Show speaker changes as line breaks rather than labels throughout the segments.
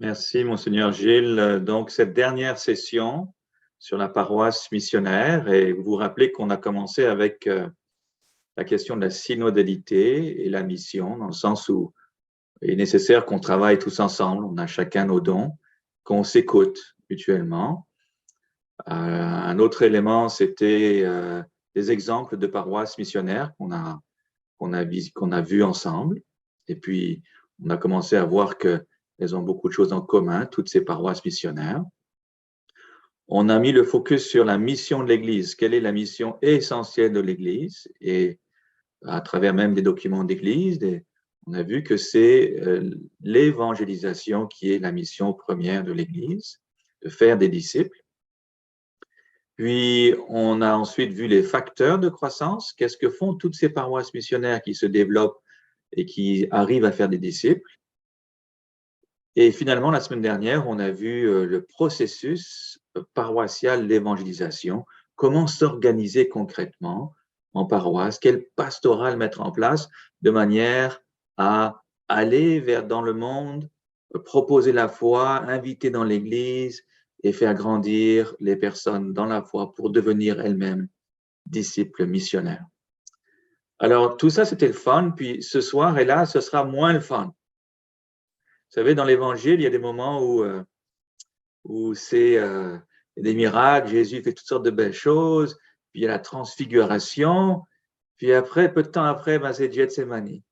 Merci, Monseigneur Gilles. Donc, cette dernière session sur la paroisse missionnaire, et vous vous rappelez qu'on a commencé avec la question de la synodalité et la mission, dans le sens où il est nécessaire qu'on travaille tous ensemble, on a chacun nos dons, qu'on s'écoute mutuellement. Un autre élément, c'était des exemples de paroisses missionnaires qu'on a vus ensemble. Et puis, on a commencé à voir qu'elles ont beaucoup de choses en commun, toutes ces paroisses missionnaires. On a mis le focus sur la mission de l'Église. Quelle est la mission essentielle de l'Église? Et à travers même des documents d'Église, on a vu que c'est l'évangélisation qui est la mission première de l'Église, de faire des disciples. Puis, on a ensuite vu les facteurs de croissance. Qu'est-ce que font toutes ces paroisses missionnaires qui se développent et qui arrivent à faire des disciples? Et finalement, la semaine dernière, on a vu le processus paroissial d'évangélisation, comment s'organiser concrètement en paroisse, quelle pastorale mettre en place de manière à aller dans le monde, proposer la foi, inviter dans l'Église et faire grandir les personnes dans la foi pour devenir elles-mêmes disciples missionnaires. Alors, tout ça, c'était le fun. Puis ce soir, et là, ce sera moins le fun. Vous savez, dans l'Évangile, il y a des moments où c'est des miracles, Jésus fait toutes sortes de belles choses, puis il y a la transfiguration, puis après, peu de temps après, c'est Gethsémani.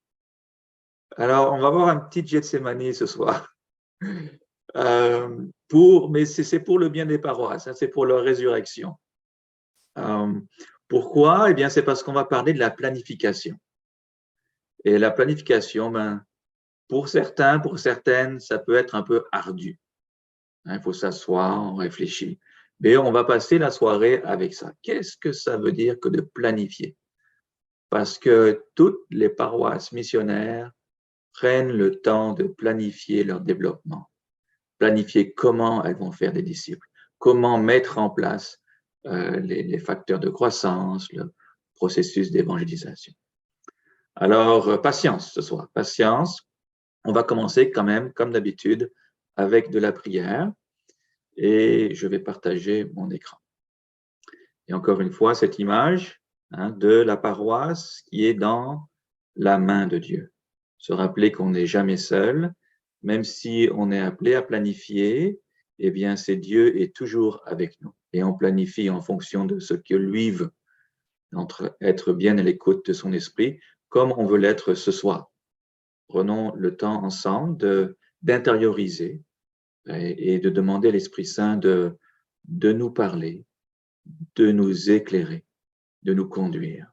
Alors, on va avoir un petit Gethsémani ce soir. Mais c'est pour le bien des paroisses, c'est pour leur résurrection. Pourquoi? Eh bien, c'est parce qu'on va parler de la planification. Et la planification, pour certains, pour certaines, ça peut être un peu ardu. Il faut s'asseoir, on réfléchit. Mais on va passer la soirée avec ça. Qu'est-ce que ça veut dire que de planifier? Parce que toutes les paroisses missionnaires prennent le temps de planifier leur développement, planifier comment elles vont faire des disciples, comment mettre en place les facteurs de croissance, le processus d'évangélisation. Alors, patience ce soir, patience. On va commencer quand même, comme d'habitude, avec de la prière et je vais partager mon écran. Et encore une fois, cette image de la paroisse qui est dans la main de Dieu. Se rappeler qu'on n'est jamais seul, même si on est appelé à planifier, eh bien, c'est Dieu est toujours avec nous. Et on planifie en fonction de ce que lui veut, être bien à l'écoute de son esprit, comme on veut l'être ce soir. Prenons le temps ensemble d'intérioriser et de demander à l'Esprit Saint de nous parler, de nous éclairer, de nous conduire.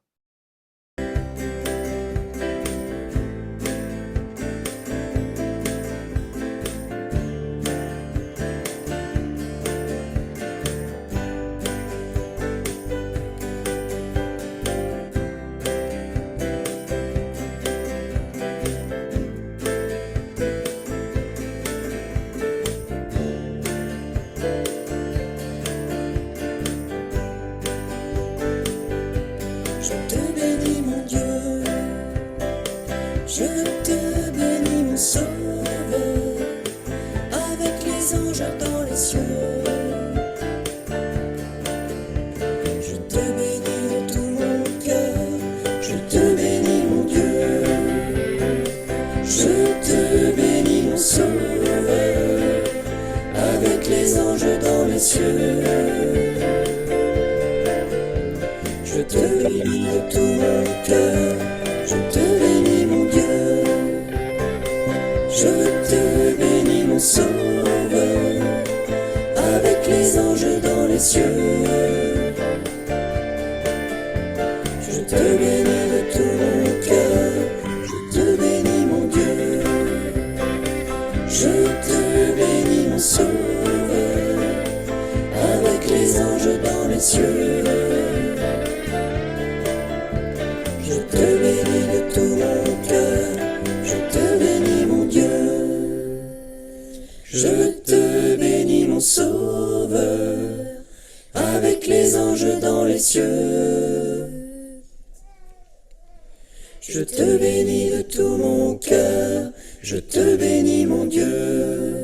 Je te bénis de tout mon cœur, je te bénis mon Dieu.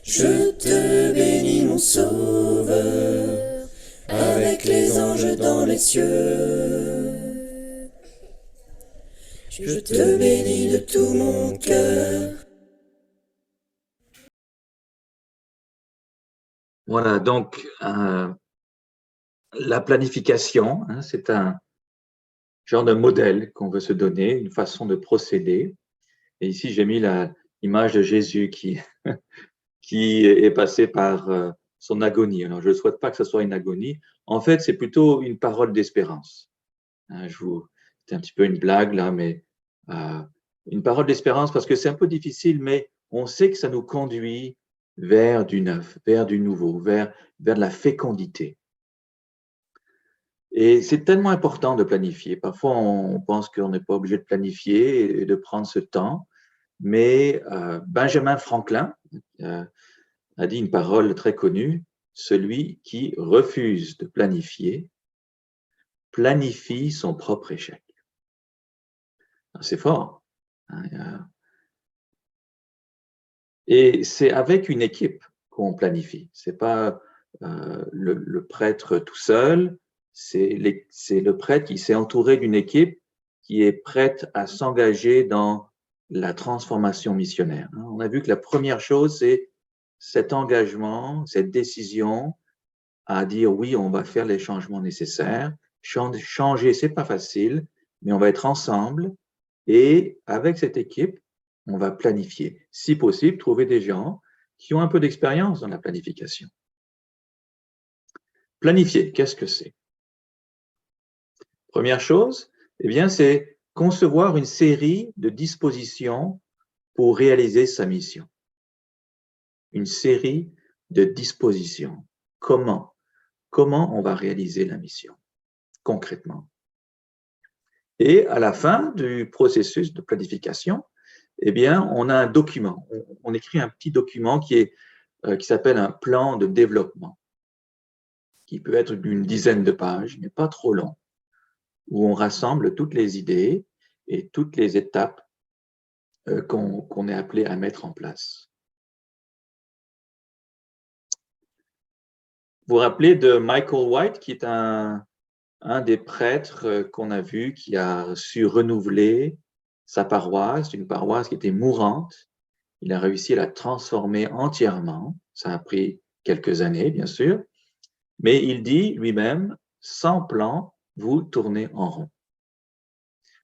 Je te bénis mon Sauveur, avec les anges dans les cieux. Je te bénis de tout mon cœur.
Voilà, donc la planification, hein, c'est un genre de modèle qu'on veut se donner, une façon de procéder. Et ici, j'ai mis l'image de Jésus qui est passé par son agonie. Alors, je ne souhaite pas que ce soit une agonie. En fait, c'est plutôt une parole d'espérance. Hein, c'est un petit peu une blague là, mais euh, une parole d'espérance parce que c'est un peu difficile, mais on sait que ça nous conduit vers du neuf, vers du nouveau, vers de la fécondité. Et c'est tellement important de planifier. Parfois, on pense qu'on n'est pas obligé de planifier et de prendre ce temps, mais Benjamin Franklin a dit une parole très connue, celui qui refuse de planifier planifie son propre échec. C'est fort. Hein. Et c'est avec une équipe qu'on planifie. C'est pas le prêtre tout seul, c'est le prêtre qui s'est entouré d'une équipe qui est prête à s'engager dans la transformation missionnaire. On a vu que la première chose, c'est cet engagement, cette décision à dire oui, on va faire les changements nécessaires. Changer, c'est pas facile, mais on va être ensemble et avec cette équipe, on va planifier. Si possible, trouver des gens qui ont un peu d'expérience dans la planification. Planifier, qu'est-ce que c'est? Première chose, eh bien, c'est concevoir une série de dispositions pour réaliser sa mission. Une série de dispositions. Comment? Comment on va réaliser la mission concrètement? Et à la fin du processus de planification, eh bien, on a un document. On écrit un petit document qui s'appelle un plan de développement, qui peut être d'une dizaine de pages, mais pas trop long, où on rassemble toutes les idées et toutes les étapes qu'on est appelé à mettre en place. Vous vous rappelez de Michael White, qui est un des prêtres qu'on a vu, qui a su renouveler sa paroisse, une paroisse qui était mourante. Il a réussi à la transformer entièrement. Ça a pris quelques années, bien sûr. Mais il dit lui-même, sans plan, vous tournez en rond.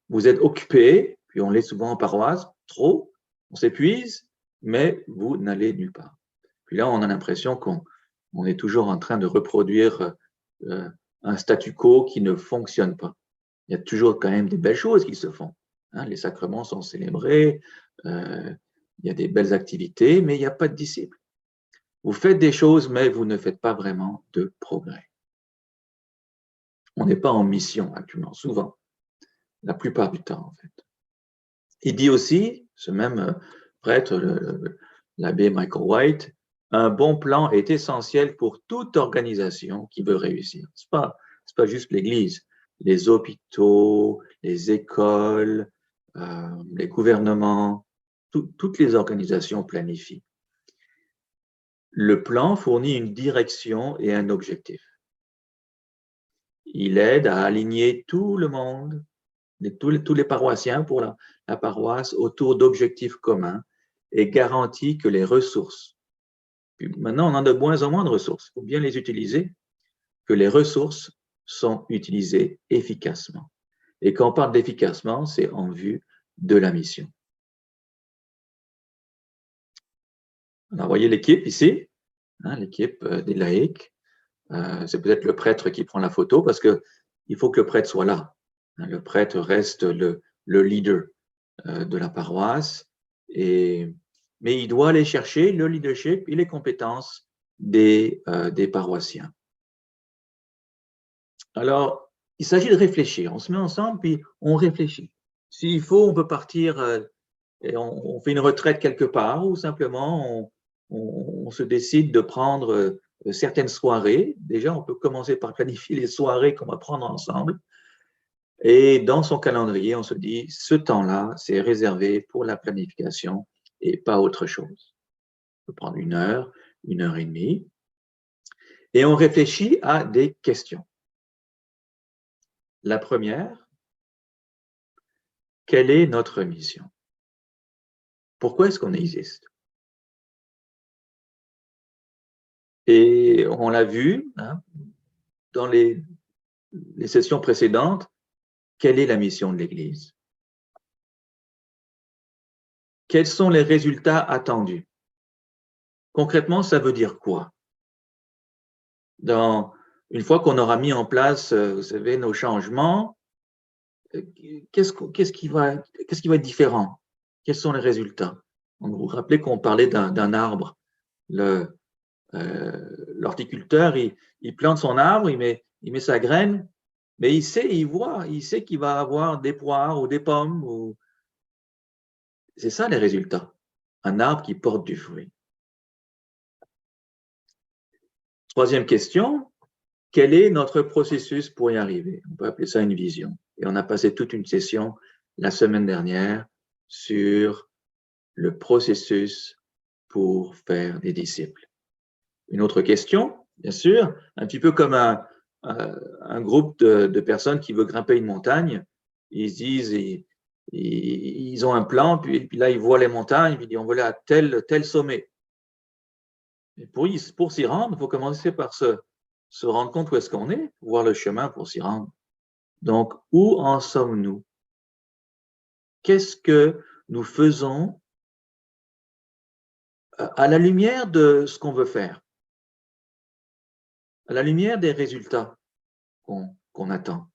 Vous êtes occupé, puis on l'est souvent en paroisse, trop, on s'épuise, mais vous n'allez nulle part. Puis là, on a l'impression qu'on est toujours en train de reproduire un statu quo qui ne fonctionne pas. Il y a toujours quand même des belles choses qui se font. Hein, les sacrements sont célébrés, il y a des belles activités, mais il n'y a pas de disciples. Vous faites des choses, mais vous ne faites pas vraiment de progrès. On n'est pas en mission actuellement, souvent, la plupart du temps, en fait. Il dit aussi, ce même prêtre, l'abbé Michael White, un bon plan est essentiel pour toute organisation qui veut réussir. C'est pas juste l'Église, les hôpitaux, les écoles, les gouvernements, toutes les organisations planifient. Le plan fournit une direction et un objectif. Il aide à aligner tout le monde, tous les paroissiens pour la paroisse autour d'objectifs communs et garantit que les ressources, puis maintenant on en a de moins en moins de ressources, il faut bien les utiliser, que les ressources sont utilisées efficacement. Et quand on parle d'efficacement, c'est en vue de la mission. Alors, vous voyez l'équipe ici, hein, l'équipe des laïcs. C'est peut-être le prêtre qui prend la photo parce qu'il faut que le prêtre soit là. Le prêtre reste le leader de la paroisse, mais il doit aller chercher le leadership et les compétences des paroissiens. Alors, il s'agit de réfléchir. On se met ensemble, puis on réfléchit. S'il faut, on peut partir et on fait une retraite quelque part ou simplement on se décide de prendre certaines soirées. Déjà, on peut commencer par planifier les soirées qu'on va prendre ensemble. Et dans son calendrier, on se dit, ce temps-là, c'est réservé pour la planification et pas autre chose. peut prendre 1 heure, 1 heure et demie, et on réfléchit à des questions. La première, quelle est notre mission? Pourquoi est-ce qu'on existe? Et on l'a vu dans les sessions précédentes, quelle est la mission de l'Église? Quels sont les résultats attendus? Concrètement, ça veut dire quoi? Une fois qu'on aura mis en place, vous savez, nos changements, qu'est-ce qui va être différent? Quels sont les résultats? Vous vous rappelez qu'on parlait d'un arbre. L'horticulteur, il plante son arbre, il met sa graine, mais il sait qu'il va avoir des poires ou des pommes. C'est ça les résultats. Un arbre qui porte du fruit. Troisième question, quel est notre processus pour y arriver? On peut appeler ça une vision. Et on a passé toute une session la semaine dernière sur le processus pour faire des disciples. Une autre question, bien sûr, un petit peu comme un groupe de personnes qui veut grimper une montagne. Ils se disent, ils ont un plan, puis là, ils voient les montagnes, puis ils disent, on veut aller à tel sommet. Et pour s'y rendre, il faut commencer par se rendre compte où est-ce qu'on est, voir le chemin pour s'y rendre. Donc, où en sommes-nous? Qu'est-ce que nous faisons à la lumière de ce qu'on veut faire? À la lumière des résultats qu'on attend.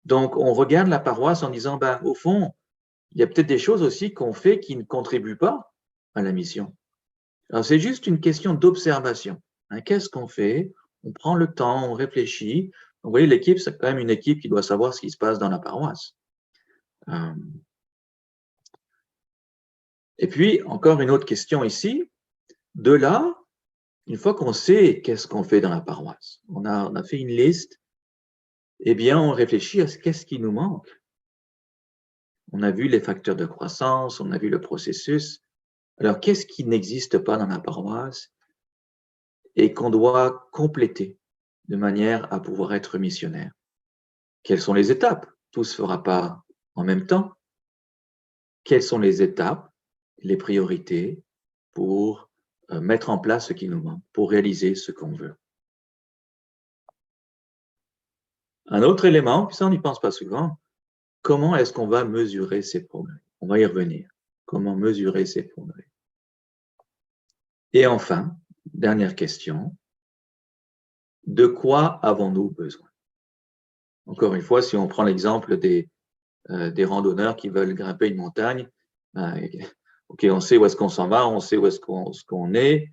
Donc, on regarde la paroisse en disant, au fond, il y a peut-être des choses aussi qu'on fait qui ne contribuent pas à la mission. Alors, c'est juste une question d'observation. Qu'est-ce qu'on fait? On prend le temps, on réfléchit. Vous voyez, l'équipe, c'est quand même une équipe qui doit savoir ce qui se passe dans la paroisse. Et puis, encore une autre question ici. De là, une fois qu'on sait qu'est-ce qu'on fait dans la paroisse, on a fait une liste, eh bien, on réfléchit à qu'est-ce qui nous manque. On a vu les facteurs de croissance, on a vu le processus. Alors, qu'est-ce qui n'existe pas dans la paroisse et qu'on doit compléter de manière à pouvoir être missionnaire? Quelles sont les étapes? Tout ne se fera pas en même temps. Quelles sont les étapes, les priorités pour mettre en place ce qui nous manque, pour réaliser ce qu'on veut? Un autre élément, puis ça on n'y pense pas souvent, comment est-ce qu'on va mesurer ces progrès? On va y revenir. Comment mesurer ces progrès? Et enfin, dernière question, de quoi avons-nous besoin? Encore une fois, si on prend l'exemple des randonneurs qui veulent grimper une montagne, ok, on sait où est-ce qu'on s'en va, on sait où est-ce qu'on est,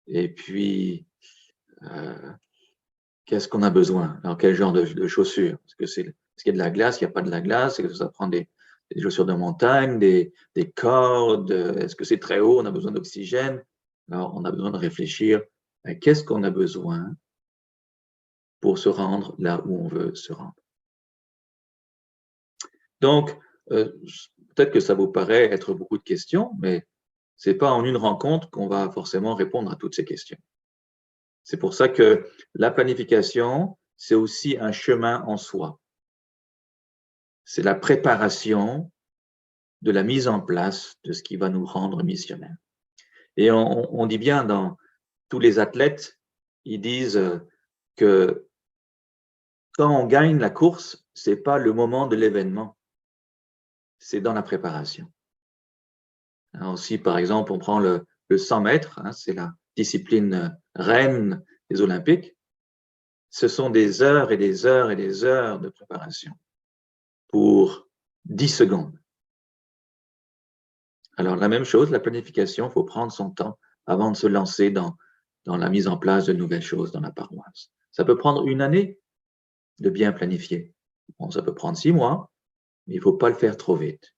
et puis qu'est-ce qu'on a besoin? Alors, quel genre de chaussures? Est-ce qu'il y a de la glace? Il n'y a pas de la glace? Est-ce que ça prend des chaussures de montagne, des cordes? Est-ce que c'est très haut? On a besoin d'oxygène? Alors, on a besoin de réfléchir à qu'est-ce qu'on a besoin pour se rendre là où on veut se rendre. Donc, peut-être que ça vous paraît être beaucoup de questions, mais ce n'est pas en une rencontre qu'on va forcément répondre à toutes ces questions. C'est pour ça que la planification, c'est aussi un chemin en soi. C'est la préparation de la mise en place de ce qui va nous rendre missionnaires. Et on dit bien dans tous les athlètes, ils disent que quand on gagne la course, ce n'est pas le moment de l'événement, c'est dans la préparation. Alors, si par exemple on prend le 100 mètres, c'est la discipline reine des Olympiques, ce sont des heures et des heures et des heures de préparation pour 10 secondes. Alors, la même chose, la planification, il faut prendre son temps avant de se lancer dans la mise en place de nouvelles choses dans la paroisse. Ça peut prendre 1 année de bien planifier. Bon, ça peut prendre 6 mois, mais il ne faut pas le faire trop vite.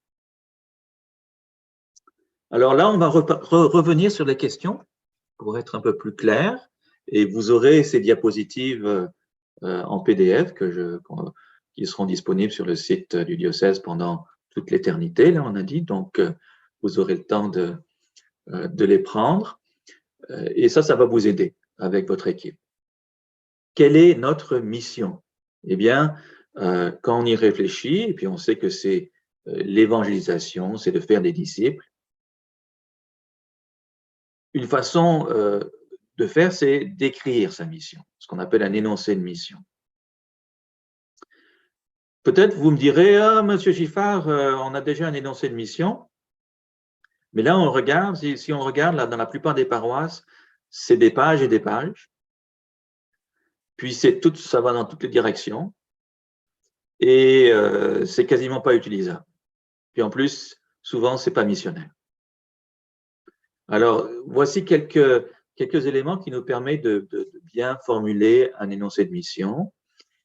Alors là, on va revenir sur les questions pour être un peu plus clair. Et vous aurez ces diapositives en PDF qui seront disponibles sur le site du diocèse pendant toute l'éternité, là on a dit. Donc, vous aurez le temps de de les prendre. Et ça va vous aider avec votre équipe. Quelle est notre mission? Eh bien, quand on y réfléchit, et puis on sait que c'est l'évangélisation, c'est de faire des disciples, une façon de faire, c'est d'écrire sa mission, ce qu'on appelle un énoncé de mission. Peut-être vous me direz, ah, Monsieur Giffard, on a déjà un énoncé de mission, mais là, on regarde, si on regarde là, dans la plupart des paroisses, c'est des pages et des pages, puis ça va dans toutes les directions, et c'est quasiment pas utilisable. Puis en plus, souvent, c'est pas missionnaire. Alors, voici quelques éléments qui nous permettent de bien formuler un énoncé de mission.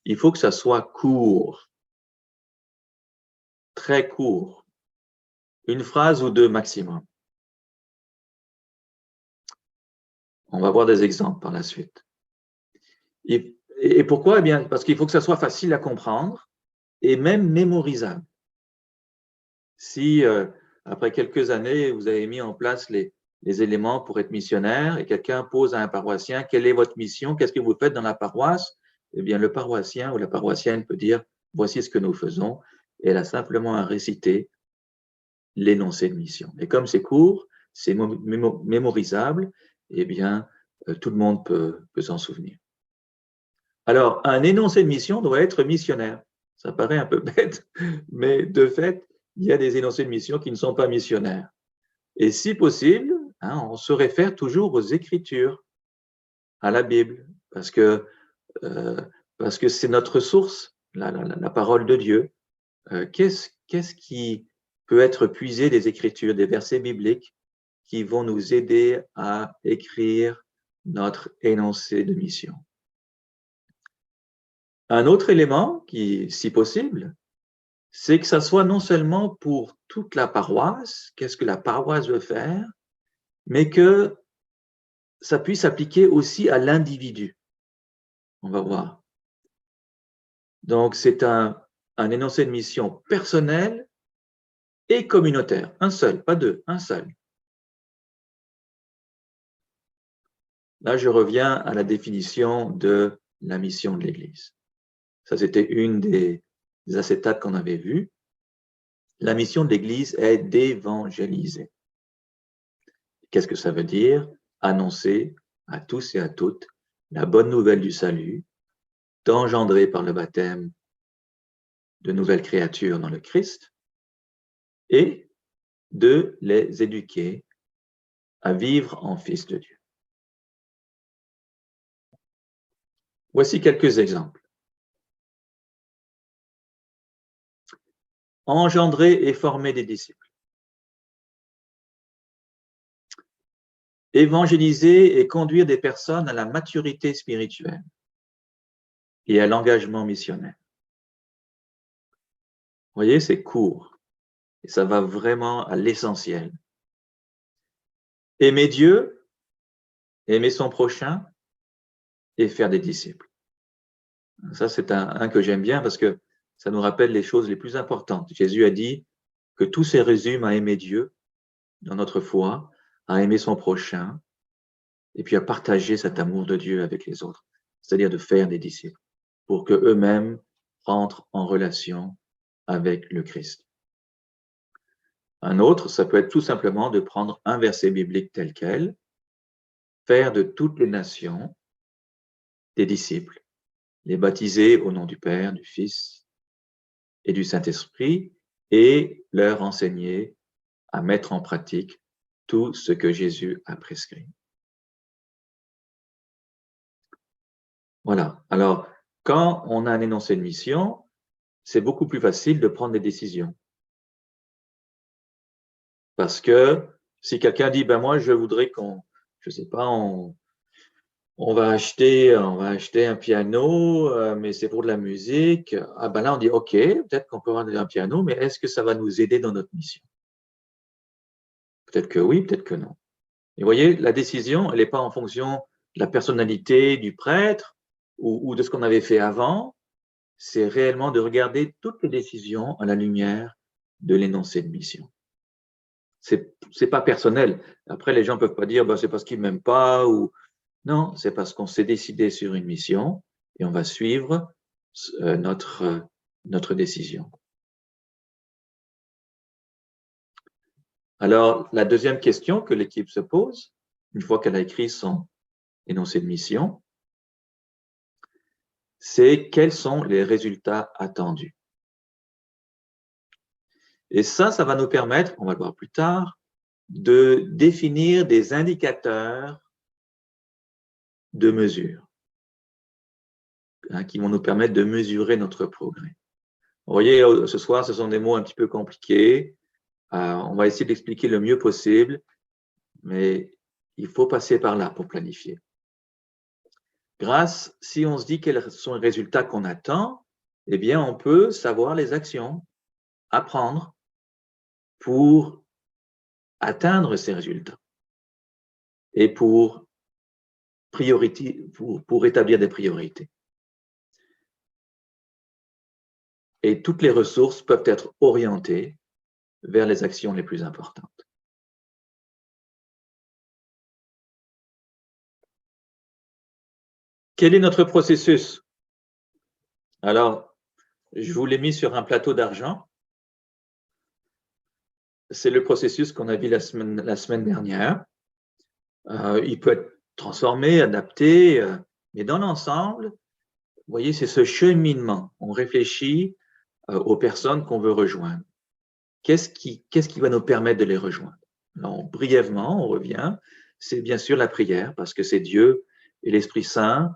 Il faut que ça soit court, très court, une phrase ou deux maximum. On va voir des exemples par la suite. Et pourquoi? Eh bien, parce qu'il faut que ça soit facile à comprendre et même mémorisable. Si, après quelques années, vous avez mis en place les éléments pour être missionnaire et quelqu'un pose à un paroissien, quelle est votre mission? Qu'est-ce que vous faites dans la paroisse? Eh bien, le paroissien ou la paroissienne peut dire, voici ce que nous faisons. Et elle a simplement à réciter l'énoncé de mission. Et comme c'est court, c'est mémorisable, eh bien, tout le monde peut s'en souvenir. Alors, un énoncé de mission doit être missionnaire. Ça paraît un peu bête, mais de fait, il y a des énoncés de mission qui ne sont pas missionnaires. Et si possible, on se réfère toujours aux Écritures, à la Bible, parce que c'est notre source, la parole de Dieu. Qu'est-ce qui peut être puisé des Écritures, des versets bibliques qui vont nous aider à écrire notre énoncé de mission? Un autre élément qui, si possible, c'est que ça soit non seulement pour toute la paroisse, qu'est-ce que la paroisse veut faire, mais que ça puisse s'appliquer aussi à l'individu. On va voir. Donc, c'est un énoncé de mission personnel et communautaire. Un seul, pas deux, un seul. Là, je reviens à la définition de la mission de l'Église. Ça, c'était une des acétates qu'on avait vues. La mission de l'Église est d'évangéliser. Qu'est-ce que ça veut dire? Annoncer à tous et à toutes la bonne nouvelle du salut, d'engendrer par le baptême de nouvelles créatures dans le Christ et de les éduquer à vivre en fils de Dieu. Voici quelques exemples. Engendrer et former des disciples. Évangéliser et conduire des personnes à la maturité spirituelle et à l'engagement missionnaire. Vous voyez, c'est court et ça va vraiment à l'essentiel. Aimer Dieu, aimer son prochain et faire des disciples. Ça, c'est un que j'aime bien parce que ça nous rappelle les choses les plus importantes. Jésus a dit que tout se résume à aimer Dieu dans notre foi, à aimer son prochain et puis à partager cet amour de Dieu avec les autres, c'est-à-dire de faire des disciples pour qu'eux-mêmes entrent en relation avec le Christ. Un autre, ça peut être tout simplement de prendre un verset biblique tel quel, faire de toutes les nations des disciples, les baptiser au nom du Père, du Fils et du Saint-Esprit et leur enseigner à mettre en pratique tout ce que Jésus a prescrit. Voilà. Alors, quand on a un énoncé de mission, c'est beaucoup plus facile de prendre des décisions. Parce que si quelqu'un dit, ben moi, je voudrais je sais pas, on va acheter un piano, mais c'est pour de la musique. Ah ben là, on dit, OK, peut-être qu'on peut avoir un piano, mais est-ce que ça va nous aider dans notre mission? Peut-être que oui, peut-être que non. Et vous voyez, la décision, elle n'est pas en fonction de la personnalité du prêtre ou de ce qu'on avait fait avant. C'est réellement de regarder toutes les décisions à la lumière de l'énoncé de mission. c'est pas personnel. Après, les gens peuvent pas dire, bah, c'est parce qu'ils m'aiment pas ou non, c'est parce qu'on s'est décidé sur une mission et on va suivre notre décision. Alors, la deuxième question que l'équipe se pose, une fois qu'elle a écrit son énoncé de mission, c'est quels sont les résultats attendus. Et ça va nous permettre, on va le voir plus tard, de définir des indicateurs de mesure qui vont nous permettre de mesurer notre progrès. Vous voyez, ce soir, ce sont des mots un petit peu compliqués. On va essayer d'expliquer le mieux possible, mais il faut passer par là pour planifier. Si on se dit quels sont les résultats qu'on attend, eh bien, on peut savoir les actions à prendre pour atteindre ces résultats et pour établir des priorités. Et toutes les ressources peuvent être orientées vers les actions les plus importantes. Quel est notre processus? Alors, je vous l'ai mis sur un plateau d'argent. C'est le processus qu'on a vu la semaine dernière. Il peut être transformé, adapté, mais dans l'ensemble, vous voyez, c'est ce cheminement. On réfléchit aux personnes qu'on veut rejoindre. Qu'est-ce qui va nous permettre de les rejoindre? Alors, brièvement, on revient, c'est bien sûr la prière, parce que c'est Dieu et l'Esprit Saint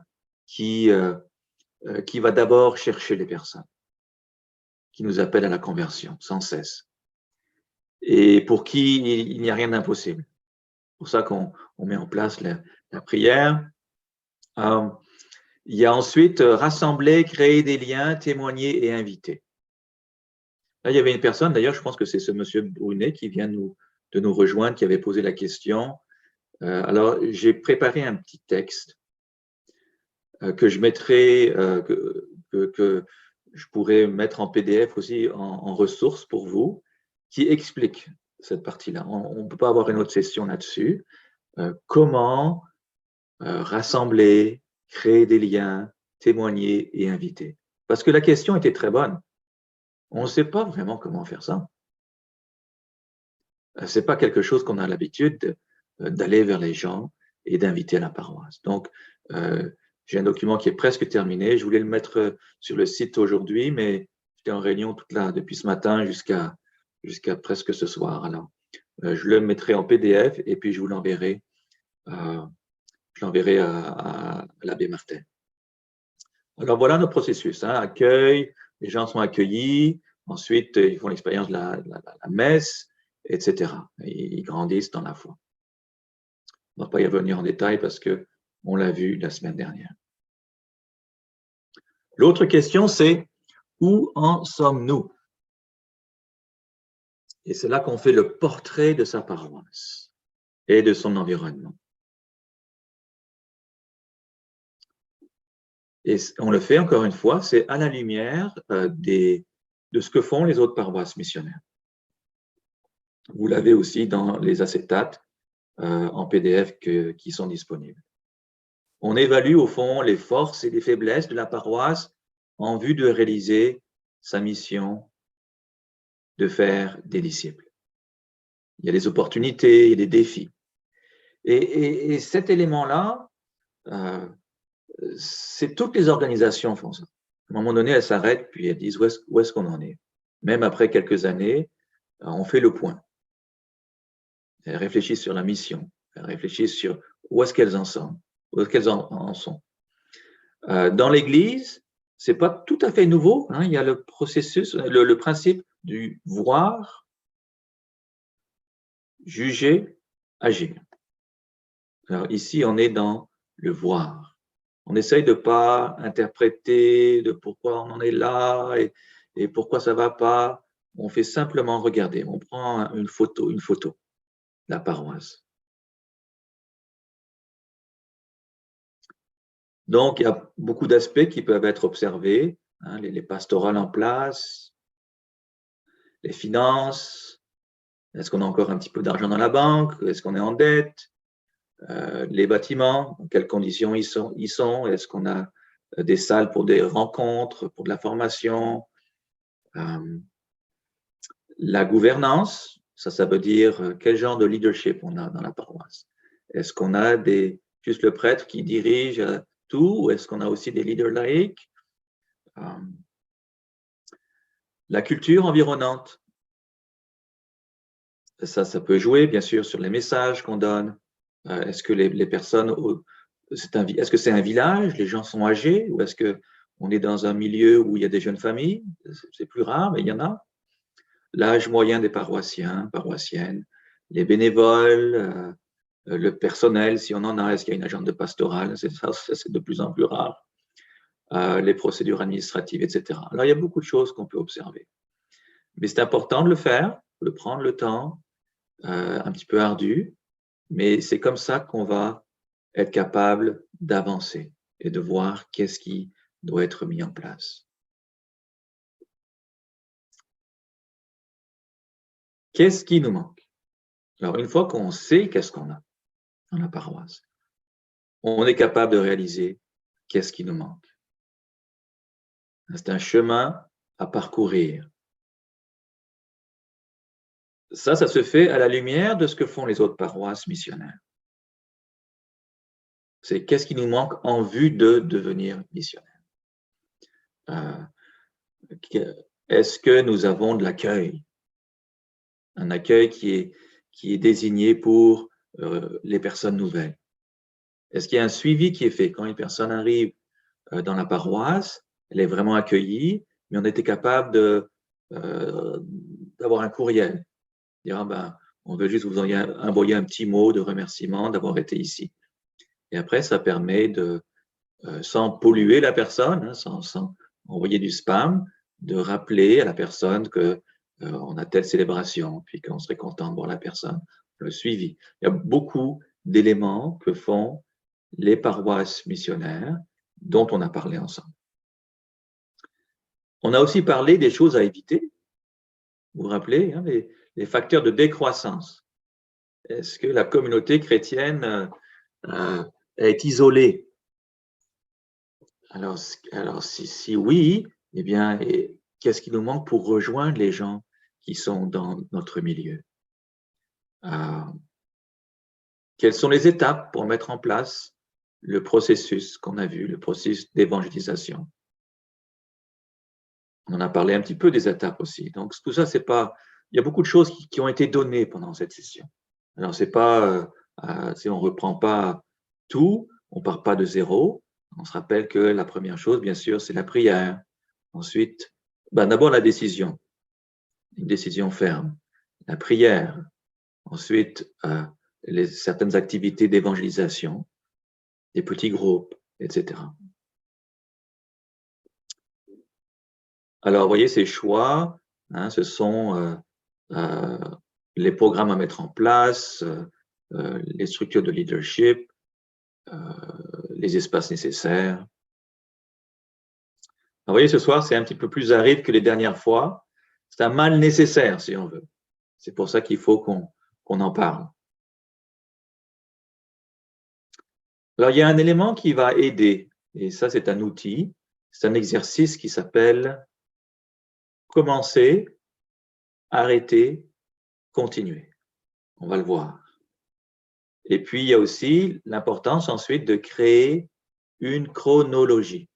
qui va d'abord chercher les personnes, qui nous appelle à la conversion sans cesse, et pour qui il n'y a rien d'impossible. C'est pour ça qu'on met en place la prière. Il y a ensuite rassembler, créer des liens, témoigner et inviter. Là, il y avait une personne, d'ailleurs, je pense que c'est ce monsieur Brunet qui vient de nous rejoindre, qui avait posé la question. Alors, j'ai préparé un petit texte que je mettrai, que je pourrais mettre en PDF aussi, en ressources pour vous, qui explique cette partie-là. On ne peut pas avoir une autre session là-dessus. Comment rassembler, créer des liens, témoigner et inviter. Parce que la question était très bonne. On ne sait pas vraiment comment faire ça. Ce n'est pas quelque chose qu'on a l'habitude d'aller vers les gens et d'inviter à la paroisse. Donc, j'ai un document qui est presque terminé. Je voulais le mettre sur le site aujourd'hui, mais j'étais en réunion depuis ce matin jusqu'à presque ce soir. Alors, je le mettrai en PDF et puis je vous l'enverrai. Je l'enverrai à l'abbé Martin. Alors, voilà nos processus. Accueil, les gens sont accueillis. Ensuite, ils font l'expérience de la messe, etc. Ils grandissent dans la foi. On ne va pas y revenir en détail parce qu'on l'a vu la semaine dernière. L'autre question, c'est où en sommes-nous? Et c'est là qu'on fait le portrait de sa paroisse et de son environnement. Et on le fait encore une fois, c'est à la lumière de ce que font les autres paroisses missionnaires. Vous l'avez aussi dans les acétates en PDF qui sont disponibles. On évalue au fond les forces et les faiblesses de la paroisse en vue de réaliser sa mission de faire des disciples. Il y a des opportunités et des défis. Et cet élément-là, c'est toutes les organisations font ça. À un moment donné, elles s'arrêtent puis elles disent où est-ce qu'on en est. Même après quelques années, on fait le point. Elles réfléchissent sur la mission, elles réfléchissent sur où est-ce qu'elles en sont. Dans l'Église, c'est pas tout à fait nouveau. Il y a le processus, le principe du voir, juger, agir. Alors ici, on est dans le voir. On essaye de pas interpréter de pourquoi on en est là et pourquoi ça va pas. On fait simplement regarder. On prend une photo, la paroisse. Donc, il y a beaucoup d'aspects qui peuvent être observés, les pastorales en place, les finances, Est-ce qu'on a encore un petit peu d'argent dans la banque? Est-ce qu'on est en dette? Les bâtiments, dans quelles conditions ils sont? Est-ce qu'on a des salles pour des rencontres, pour de la formation? La gouvernance, ça veut dire quel genre de leadership on a dans la paroisse. Est-ce qu'on a juste le prêtre qui dirige tout ou est-ce qu'on a aussi des leaders laïcs? La culture environnante, ça peut jouer bien sûr sur les messages qu'on donne. Est-ce que les personnes, est-ce que c'est un village, les gens sont âgés ou est-ce qu'on est dans un milieu où il y a des jeunes familles? C'est plus rare, mais il y en a. L'âge moyen des paroissiens, paroissiennes, les bénévoles, le personnel, si on en a, est-ce qu'il y a une agente de pastorale? C'est de plus en plus rare. Les procédures administratives, etc. Alors, il y a beaucoup de choses qu'on peut observer. Mais c'est important de le faire, de prendre le temps, un petit peu ardu, mais c'est comme ça qu'on va être capable d'avancer et de voir qu'est-ce qui doit être mis en place. Qu'est-ce qui nous manque? Alors, une fois qu'on sait qu'est-ce qu'on a dans la paroisse, on est capable de réaliser qu'est-ce qui nous manque. C'est un chemin à parcourir. Ça se fait à la lumière de ce que font les autres paroisses missionnaires. C'est qu'est-ce qui nous manque en vue de devenir missionnaire. Est-ce que nous avons de l'accueil? Un accueil qui est désigné pour les personnes nouvelles. Est-ce qu'il y a un suivi qui est fait? Quand une personne arrive dans la paroisse, elle est vraiment accueillie, mais on était capable d'avoir un courriel. Dire, on veut juste vous envoyer un petit mot de remerciement d'avoir été ici. Et après, ça permet de, sans polluer la personne, hein, sans envoyer du spam, de rappeler à la personne que on a telle célébration, puis qu'on serait content de voir la personne, le suivi. Il y a beaucoup d'éléments que font les paroisses missionnaires dont on a parlé ensemble. On a aussi parlé des choses à éviter. Vous vous rappelez, hein, les facteurs de décroissance. Est-ce que la communauté chrétienne est isolée? Alors si oui, eh bien, qu'est-ce qui nous manque pour rejoindre les gens qui sont dans notre milieu? Quelles sont les étapes pour mettre en place le processus qu'on a vu, le processus d'évangélisation? On en a parlé un petit peu des étapes aussi. Donc, tout ça, c'est pas. Il y a beaucoup de choses qui ont été données pendant cette session. Alors, c'est pas. Si on ne reprend pas tout, on ne part pas de zéro. On se rappelle que la première chose, bien sûr, c'est la prière. Ensuite, d'abord la décision, une décision ferme. La prière. Ensuite, certaines activités d'évangélisation, des petits groupes, etc. Alors, vous voyez, ces choix, hein, ce sont les programmes à mettre en place, les structures de leadership, les espaces nécessaires. Alors, vous voyez, ce soir, c'est un petit peu plus aride que les dernières fois. C'est un mal nécessaire, si on veut. C'est pour ça qu'il faut qu'on en parle. Alors, il y a un élément qui va aider, et ça, c'est un outil, c'est un exercice qui s'appelle commencer, arrêter, continuer. On va le voir. Et puis, il y a aussi l'importance ensuite de créer une chronologie.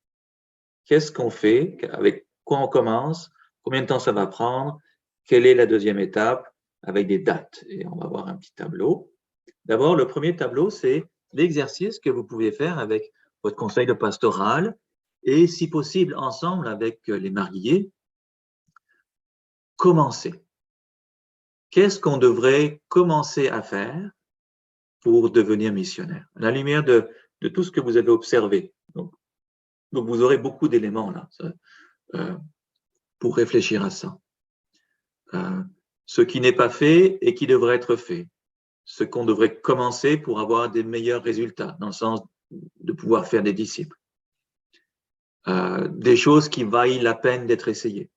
Qu'est-ce qu'on fait? Avec quoi on commence? Combien de temps ça va prendre? Quelle est la deuxième étape? Avec des dates. Et on va voir un petit tableau. D'abord, le premier tableau, c'est l'exercice que vous pouvez faire avec votre conseil de pastoral et, si possible, ensemble avec les mariés. Commencer. Qu'est-ce qu'on devrait commencer à faire pour devenir missionnaire, à la lumière de tout ce que vous avez observé. Donc vous aurez beaucoup d'éléments là pour réfléchir à ça. Ce qui n'est pas fait et qui devrait être fait. Ce qu'on devrait commencer pour avoir des meilleurs résultats, dans le sens de pouvoir faire des disciples. Des choses qui valent la peine d'être essayées.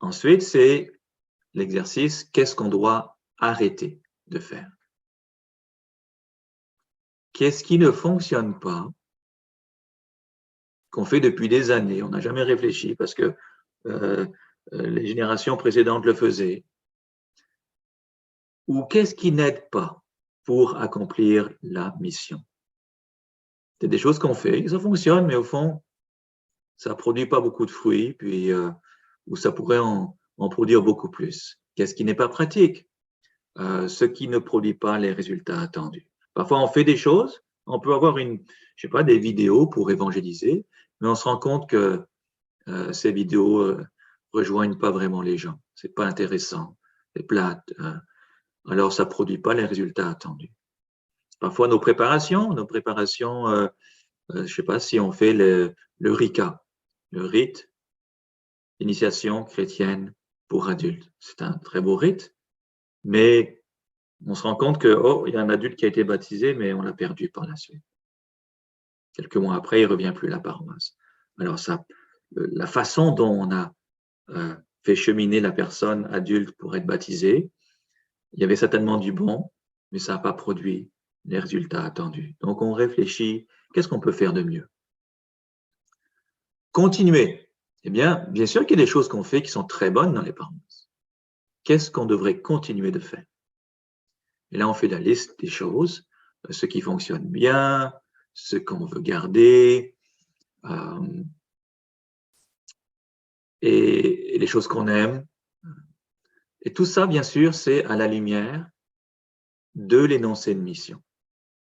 Ensuite, c'est l'exercice, qu'est-ce qu'on doit arrêter de faire? Qu'est-ce qui ne fonctionne pas, qu'on fait depuis des années, on n'a jamais réfléchi parce que les générations précédentes le faisaient, ou qu'est-ce qui n'aide pas pour accomplir la mission? C'est des choses qu'on fait, ça fonctionne, mais au fond, ça ne produit pas beaucoup de fruits, puis ou ça pourrait en produire beaucoup plus. Qu'est-ce qui n'est pas pratique? Ce qui ne produit pas les résultats attendus. Parfois, on fait des choses, on peut avoir je sais pas, des vidéos pour évangéliser, mais on se rend compte que ces vidéos rejoignent pas vraiment les gens. C'est pas intéressant, c'est plate. Alors, ça produit pas les résultats attendus. Parfois, nos préparations, je sais pas si on fait le RICA, le rite d'initiation chrétienne pour adultes. C'est un très beau rite, mais on se rend compte que, oh, il y a un adulte qui a été baptisé, mais on l'a perdu par la suite. Quelques mois après, il ne revient plus à la paroisse. Alors, la façon dont on a fait cheminer la personne adulte pour être baptisée, il y avait certainement du bon, mais ça n'a pas produit les résultats attendus. Donc, on réfléchit, qu'est-ce qu'on peut faire de mieux? Continuer. Eh bien sûr qu'il y a des choses qu'on fait qui sont très bonnes dans les paroisses. Qu'est-ce qu'on devrait continuer de faire? Et là, on fait la liste des choses, ce qui fonctionne bien, ce qu'on veut garder, et les choses qu'on aime. Et tout ça, bien sûr, c'est à la lumière de l'énoncé de mission.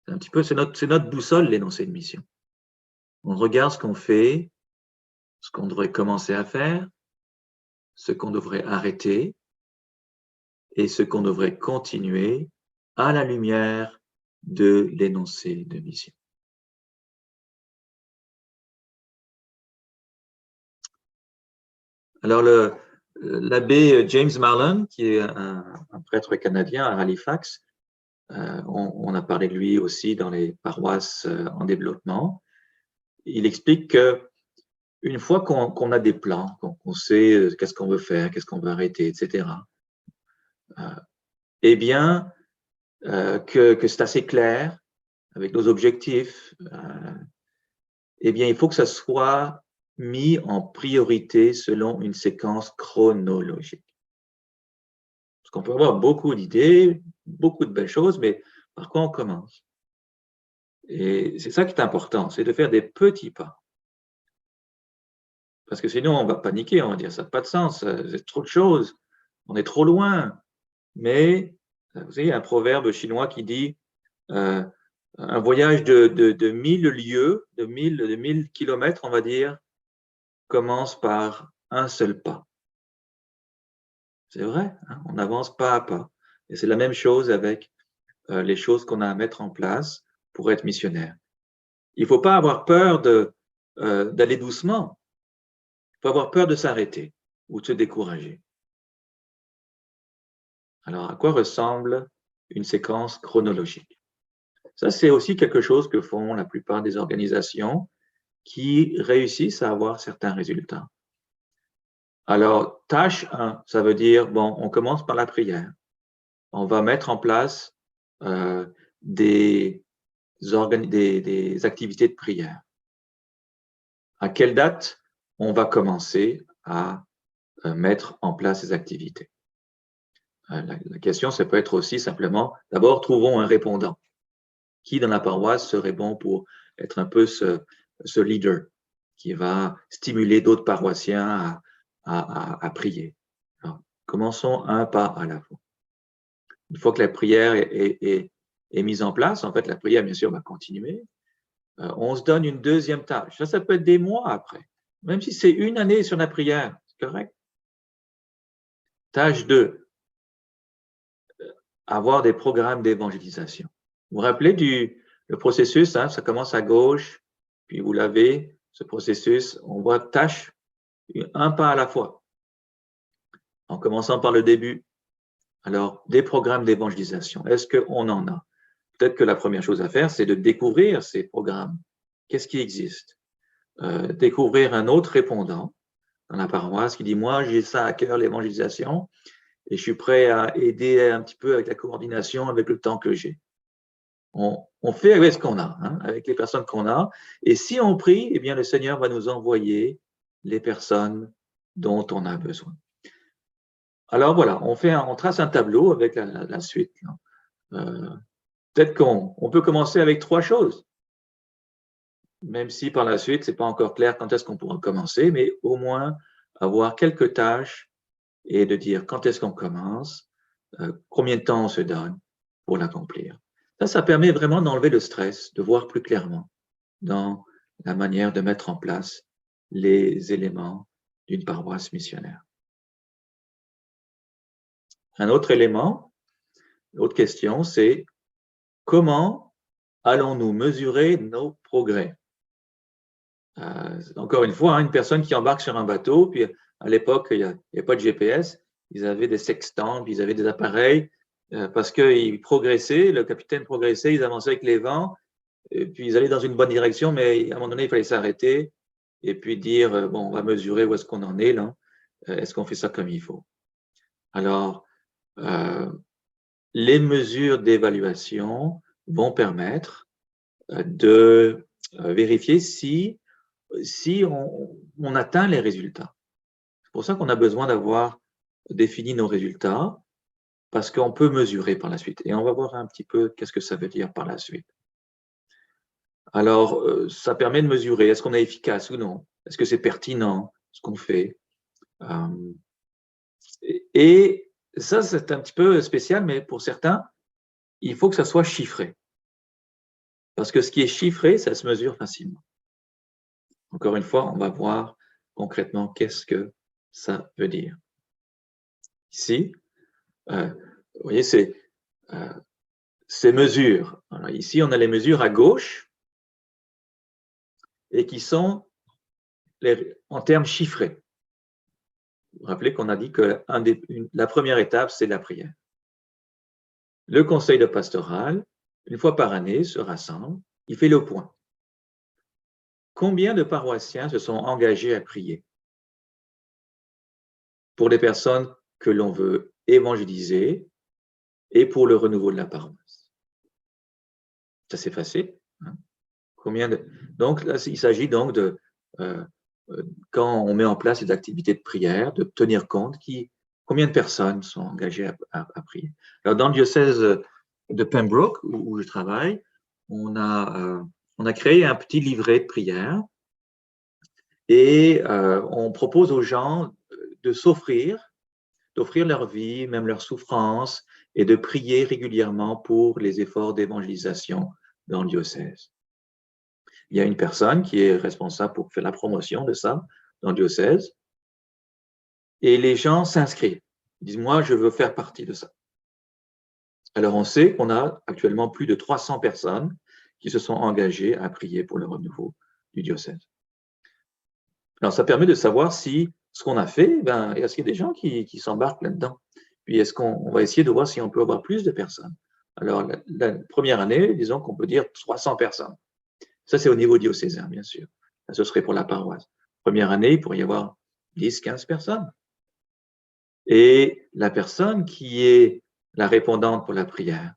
C'est un petit peu, c'est notre boussole, l'énoncé de mission. On regarde ce qu'on fait, ce qu'on devrait commencer à faire, ce qu'on devrait arrêter et ce qu'on devrait continuer à la lumière de l'énoncé de mission. Alors, l'abbé James Marlon, qui est un prêtre canadien à Halifax, on a parlé de lui aussi dans les paroisses en développement. Il explique que une fois qu'on a des plans, qu'on sait qu'est-ce qu'on veut faire, qu'est-ce qu'on veut arrêter, etc., eh bien, que c'est assez clair avec nos objectifs, eh bien, il faut que ça soit mis en priorité selon une séquence chronologique. Parce qu'on peut avoir beaucoup d'idées, beaucoup de belles choses, mais par quoi on commence? Et c'est ça qui est important, c'est de faire des petits pas. Parce que sinon, on va paniquer, on va dire, ça n'a pas de sens, c'est trop de choses, on est trop loin. Mais, vous savez, il y a un proverbe chinois qui dit un voyage de 1000 lieues, de 1000 kilomètres, on va dire, commence par un seul pas. C'est vrai, hein, on avance pas à pas. Et c'est la même chose avec les choses qu'on a à mettre en place pour être missionnaire. Il ne faut pas avoir peur d'aller doucement. Il faut avoir peur de s'arrêter ou de se décourager. Alors, à quoi ressemble une séquence chronologique? Ça, c'est aussi quelque chose que font la plupart des organisations qui réussissent à avoir certains résultats. Alors, tâche 1, ça veut dire, bon, on commence par la prière. On va mettre en place des activités de prière. À quelle date on va commencer à mettre en place ces activités? La question, ça peut être aussi simplement, d'abord, trouvons un répondant. Qui dans la paroisse serait bon pour être un peu ce leader qui va stimuler d'autres paroissiens à prier? Alors, commençons un pas à la fois. Une fois que la prière est mise en place, en fait, la prière, bien sûr, va continuer. On se donne une deuxième tâche. Ça peut être des mois après. Même si c'est une année sur la prière, c'est correct. Tâche 2, avoir des programmes d'évangélisation. Vous vous rappelez le processus, hein, ça commence à gauche, puis vous l'avez, ce processus, on voit tâche, un pas à la fois, en commençant par le début. Alors, des programmes d'évangélisation, est-ce qu'on en a? Peut-être que la première chose à faire, c'est de découvrir ces programmes. Qu'est-ce qui existe? Découvrir un autre répondant, dans la paroisse qui dit « Moi, j'ai ça à cœur, l'évangélisation, et je suis prêt à aider un petit peu avec la coordination, avec le temps que j'ai. » On fait avec ce qu'on a, hein, avec les personnes qu'on a. Et si on prie, eh bien, le Seigneur va nous envoyer les personnes dont on a besoin. Alors voilà, on trace un tableau avec la suite. Peut-être qu'on peut commencer avec 3 choses, même si par la suite, ce n'est pas encore clair quand est-ce qu'on pourra commencer, mais au moins avoir quelques tâches et de dire quand est-ce qu'on commence, combien de temps on se donne pour l'accomplir. Ça permet vraiment d'enlever le stress, de voir plus clairement dans la manière de mettre en place les éléments d'une paroisse missionnaire. Un autre élément, l'autre question, c'est comment allons-nous mesurer nos progrès? Encore une fois, hein, une personne qui embarque sur un bateau, puis à l'époque, il n'y avait pas de GPS, ils avaient des sextants, puis ils avaient des appareils, parce qu'ils progressaient, le capitaine progressait, ils avançaient avec les vents, et puis ils allaient dans une bonne direction, mais à un moment donné, il fallait s'arrêter et puis dire, bon, on va mesurer où est-ce qu'on en est là, est-ce qu'on fait ça comme il faut? Alors, les mesures d'évaluation vont permettre de vérifier si on atteint les résultats. C'est pour ça qu'on a besoin d'avoir défini nos résultats, parce qu'on peut mesurer par la suite. Et on va voir un petit peu qu'est-ce que ça veut dire par la suite. Alors, ça permet de mesurer, est-ce qu'on est efficace ou non? Est-ce que c'est pertinent ce qu'on fait? Et ça, c'est un petit peu spécial, mais pour certains, il faut que ça soit chiffré. Parce que ce qui est chiffré, ça se mesure facilement. Encore une fois, on va voir concrètement qu'est-ce que ça veut dire. Ici, vous voyez, ces mesures. Alors ici, on a les mesures à gauche et qui sont en termes chiffrés. Vous vous rappelez qu'on a dit que la première étape, c'est la prière. Le conseil de pastoral, une fois par année, se rassemble, il fait le point. Combien de paroissiens se sont engagés à prier pour les personnes que l'on veut évangéliser et pour le renouveau de la paroisse? Ça, c'est facile. Hein? Donc, là, il s'agit donc de, quand on met en place des activités de prière, de tenir compte combien de personnes sont engagées à prier. Alors, dans le diocèse de Pembroke, où je travaille, on a créé un petit livret de prière et on propose aux gens d'offrir leur vie, même leur souffrance, et de prier régulièrement pour les efforts d'évangélisation dans le diocèse. Il y a une personne qui est responsable pour faire la promotion de ça dans le diocèse, et les gens s'inscrivent. Ils disent, moi, je veux faire partie de ça. Alors, on sait qu'on a actuellement plus de 300 personnes qui se sont engagées à prier pour le renouveau du diocèse. Alors, ça permet de savoir si ce qu'on a fait, est-ce qu'il y a des gens qui s'embarquent là-dedans? Puis, est-ce qu'on va essayer de voir si on peut avoir plus de personnes? Alors, la première année, disons qu'on peut dire 300 personnes. Ça, c'est au niveau diocésain, bien sûr. Ça, ce serait pour la paroisse. Première année, il pourrait y avoir 10, 15 personnes. Et la personne qui est la répondante pour la prière,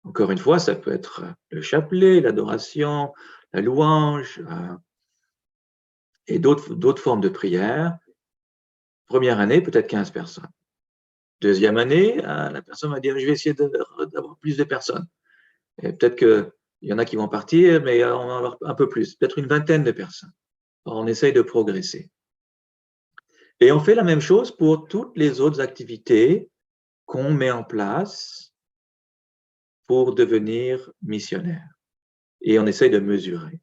encore une fois, ça peut être le chapelet, l'adoration, la louange et d'autres formes de prière. Première année, peut-être 15 personnes. Deuxième année, la personne va dire, je vais essayer d'avoir plus de personnes. Et peut-être qu'il y en a qui vont partir, mais on va avoir un peu plus, peut-être une vingtaine de personnes. Alors, on essaye de progresser. Et on fait la même chose pour toutes les autres activités qu'on met en place pour devenir missionnaire. Et on essaye de mesurer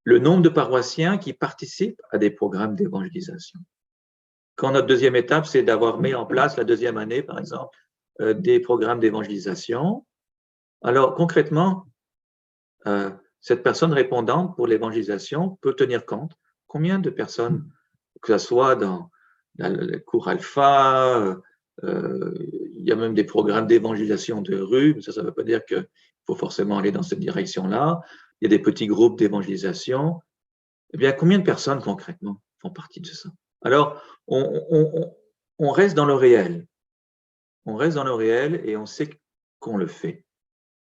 le nombre de paroissiens qui participent à des programmes d'évangélisation. Quand notre deuxième étape, c'est d'avoir mis en place la deuxième année, par exemple, des programmes d'évangélisation. Alors, concrètement, cette personne répondante pour l'évangélisation peut tenir compte combien de personnes, que ce soit dans le cours alpha, il y a même des programmes d'évangélisation de rue, mais ça ne veut pas dire qu'il faut forcément aller dans cette direction-là. Il y a des petits groupes d'évangélisation. Eh bien, combien de personnes concrètement font partie de ça? Alors, on reste dans le réel. On reste dans le réel et on sait qu'on le fait.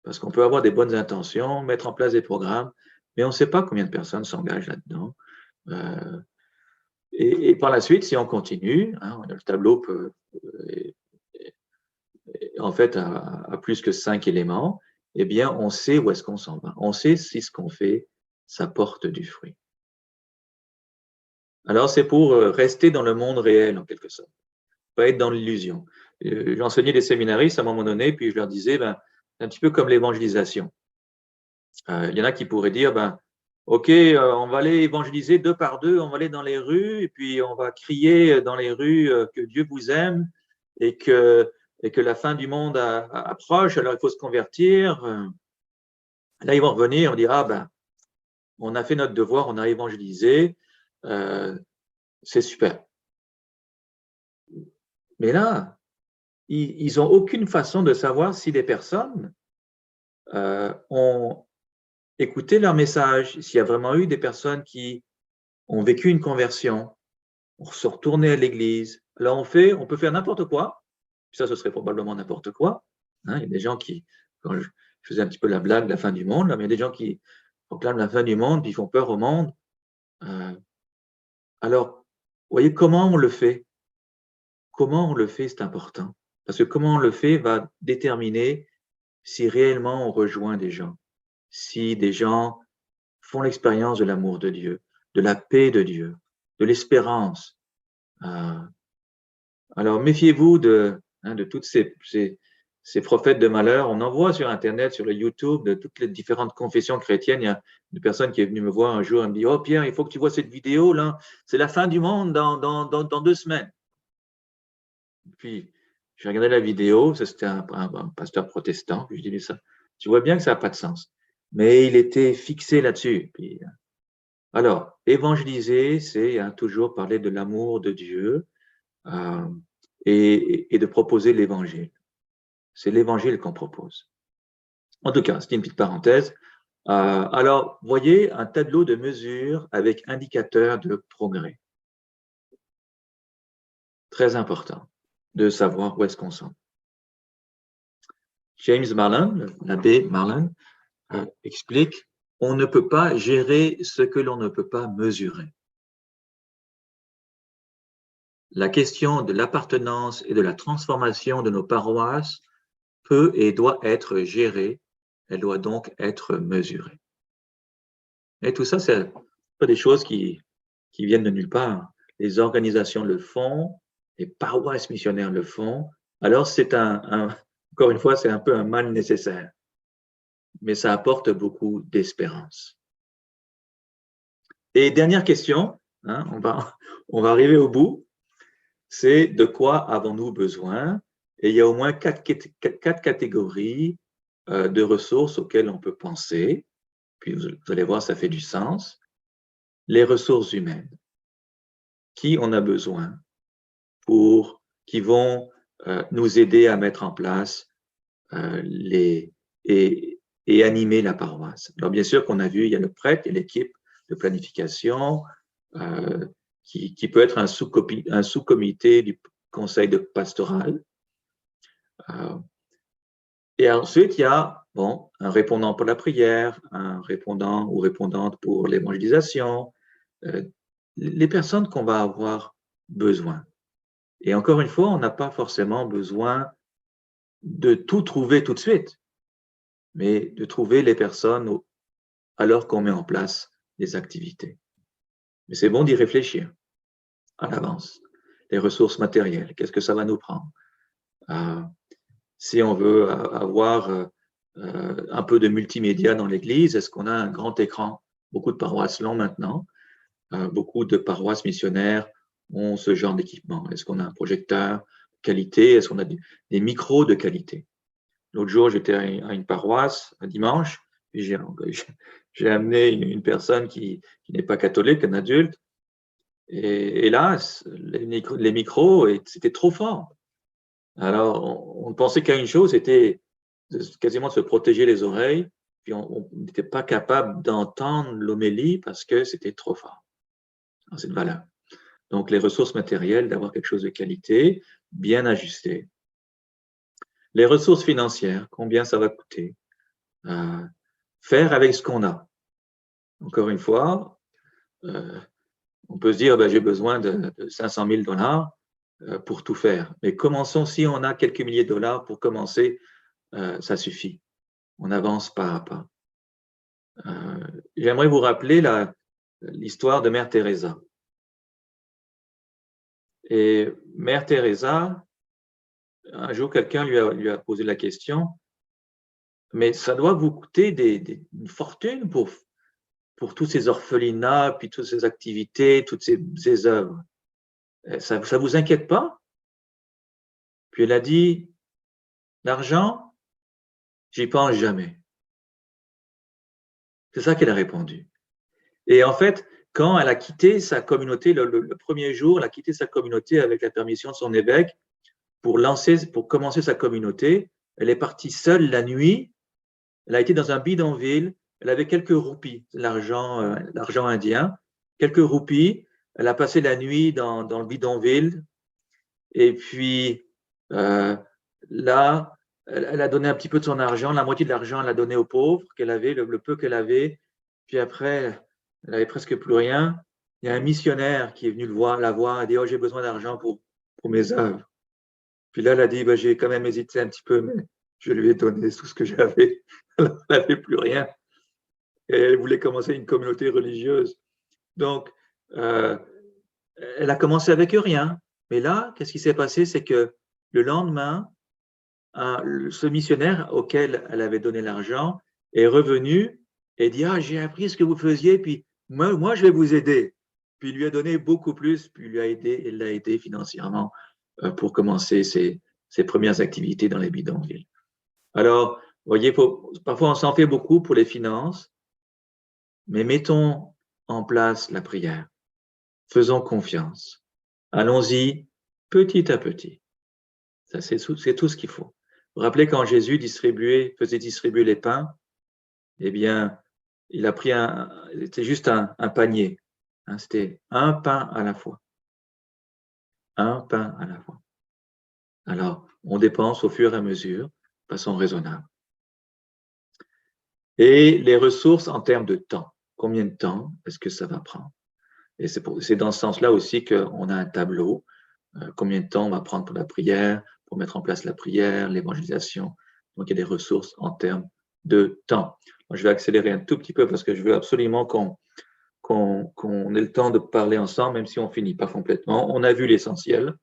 Parce qu'on peut avoir des bonnes intentions, mettre en place des programmes, mais on ne sait pas combien de personnes s'engagent là-dedans. Euh, et par la suite, si on continue, hein, le tableau peut, en fait, a plus que 5 éléments, eh bien, on sait où est-ce qu'on s'en va. On sait si ce qu'on fait, ça porte du fruit. Alors, c'est pour rester dans le monde réel, en quelque sorte, pas être dans l'illusion. J'enseignais des séminaristes à un moment donné, puis je leur disais, ben, c'est un petit peu comme l'évangélisation. Il y en a qui pourraient dire, ben, OK, on va aller évangéliser 2 par 2, on va aller dans les rues, et puis on va crier dans les rues que Dieu vous aime et que la fin du monde approche, alors il faut se convertir. Là, ils vont revenir, on dira, ben, on a fait notre devoir, on a évangélisé, c'est super. Mais là, ils n'ont aucune façon de savoir si les personnes ont écouté leur message, s'il y a vraiment eu des personnes qui ont vécu une conversion, on se retourner à l'église. Alors on peut faire n'importe quoi, ça ce serait probablement n'importe quoi. Hein, il y a des gens qui, quand je faisais un petit peu la blague de la fin du monde, là, mais il y a des gens qui proclament la fin du monde, puis ils font peur au monde. Alors, vous voyez comment on le fait? Comment on le fait, c'est important. Parce que comment on le fait va déterminer si réellement on rejoint des gens, si des gens font l'expérience de l'amour de Dieu, de la paix de Dieu, de l'espérance. Alors méfiez-vous de toutes ces prophètes de malheur. On en voit sur Internet, sur le YouTube, de toutes les différentes confessions chrétiennes. Il y a une personne qui est venue me voir un jour, elle me dit, « Oh Pierre, il faut que tu vois cette vidéo, là, c'est la fin du monde dans 2 semaines. » Puis, j'ai regardé la vidéo, c'était un pasteur protestant, puis je dis, ça, tu vois bien que ça n'a pas de sens. Mais il était fixé là-dessus. Alors, évangéliser, c'est toujours parler de l'amour de Dieu et de proposer l'évangile. C'est l'évangile qu'on propose. En tout cas, c'était une petite parenthèse. Alors, voyez un tableau de mesure avec indicateur de progrès. Très important de savoir où est-ce qu'on s'en va. James Marlin, l'abbé Marlin, explique « On ne peut pas gérer ce que l'on ne peut pas mesurer. » La question de l'appartenance et de la transformation de nos paroisses peut et doit être gérée, elle doit donc être mesurée. Et tout ça, ce n'est pas des choses qui viennent de nulle part. Les organisations le font, les paroisses missionnaires le font. Alors, c'est encore une fois, c'est un peu un mal nécessaire. Mais ça apporte beaucoup d'espérance. Et dernière question, hein, on va arriver au bout, c'est de quoi avons-nous besoin? Et il y a au moins quatre catégories de ressources auxquelles on peut penser. Puis vous allez voir, ça fait du sens. Les ressources humaines. Qui on a besoin qui vont nous aider à mettre en place et animer la paroisse. Alors bien sûr qu'on a vu, il y a le prêtre, il y a l'équipe de planification qui peut être un sous-comité du conseil de pastoral. Et ensuite, il y a un répondant pour la prière, un répondant ou répondante pour l'évangélisation, les personnes qu'on va avoir besoin. Et encore une fois, on n'a pas forcément besoin de tout trouver tout de suite, mais de trouver les personnes alors qu'on met en place les activités. Mais c'est bon d'y réfléchir à l'avance. Les ressources matérielles, qu'est-ce que ça va nous prendre? Si on veut avoir un peu de multimédia dans l'église, est-ce qu'on a un grand écran? Beaucoup de paroisses l'ont maintenant. Beaucoup de paroisses missionnaires ont ce genre d'équipement. Est-ce qu'on a un projecteur de qualité? Est-ce qu'on a des micros de qualité? L'autre jour, j'étais à une paroisse, un dimanche, et j'ai amené une personne qui n'est pas catholique, un adulte, et hélas, les micros, c'était trop fort. Alors, on pensait qu'à une chose, c'était quasiment de se protéger les oreilles, puis on n'était pas capable d'entendre l'homélie parce que c'était trop fort dans cette valeur. Donc, les ressources matérielles, d'avoir quelque chose de qualité, bien ajusté. Les ressources financières, combien ça va coûter? Faire avec ce qu'on a. Encore une fois, on peut se dire, ben, j'ai besoin de 500 000 dollars pour tout faire. Mais commençons, si on a quelques milliers de dollars pour commencer, ça suffit. On avance pas à pas. J'aimerais vous rappeler l'histoire de Mère Teresa. Et Mère Teresa, un jour, quelqu'un lui a posé la question, mais ça doit vous coûter une fortune pour tous ces orphelinats, puis toutes ces activités, toutes ces œuvres. Ça ne vous inquiète pas? Puis elle a dit, l'argent, j'y pense jamais. C'est ça qu'elle a répondu. Et en fait, quand elle a quitté sa communauté, le premier jour, elle a quitté sa communauté avec la permission de son évêque pour commencer sa communauté. Elle est partie seule la nuit. Elle a été dans un bidonville. Elle avait quelques roupies, l'argent indien, quelques roupies. Elle a passé la nuit dans le bidonville. Et puis là, elle a donné un petit peu de son argent. La moitié de l'argent, elle a donné aux pauvres qu'elle avait, le peu qu'elle avait. Puis après, elle avait presque plus rien. Il y a un missionnaire qui est venu la voir et dit, oh, j'ai besoin d'argent pour mes œuvres. Puis là, elle a dit, bah, j'ai quand même hésité un petit peu, mais je lui ai donné tout ce que j'avais. Elle n'avait plus rien. Et elle voulait commencer une communauté religieuse. Donc, elle a commencé avec rien. Mais là, qu'est-ce qui s'est passé? C'est que le lendemain, ce missionnaire auquel elle avait donné l'argent est revenu et dit, ah, j'ai appris ce que vous faisiez, puis moi, je vais vous aider. Puis il lui a donné beaucoup plus, puis il l'a aidé financièrement pour commencer ses premières activités dans les bidonvilles. Alors, vous voyez, parfois on s'en fait beaucoup pour les finances, mais mettons en place la prière. Faisons confiance. Allons-y petit à petit. Ça, c'est tout ce qu'il faut. Vous vous rappelez quand Jésus faisait distribuer les pains, eh bien, il a pris c'était juste un panier. Hein, c'était un pain à la fois. Un pain à la fois. Alors, on dépense au fur et à mesure, de façon raisonnable. Et les ressources en termes de temps. Combien de temps est-ce que ça va prendre? Et c'est dans ce sens-là aussi qu'on a un tableau. Combien de temps on va prendre pour la prière, pour mettre en place la prière, l'évangélisation. Donc, il y a des ressources en termes de temps. Moi, je vais accélérer un tout petit peu parce que je veux absolument qu'on ait le temps de parler ensemble, même si on ne finit pas complètement. On a vu l'essentiel.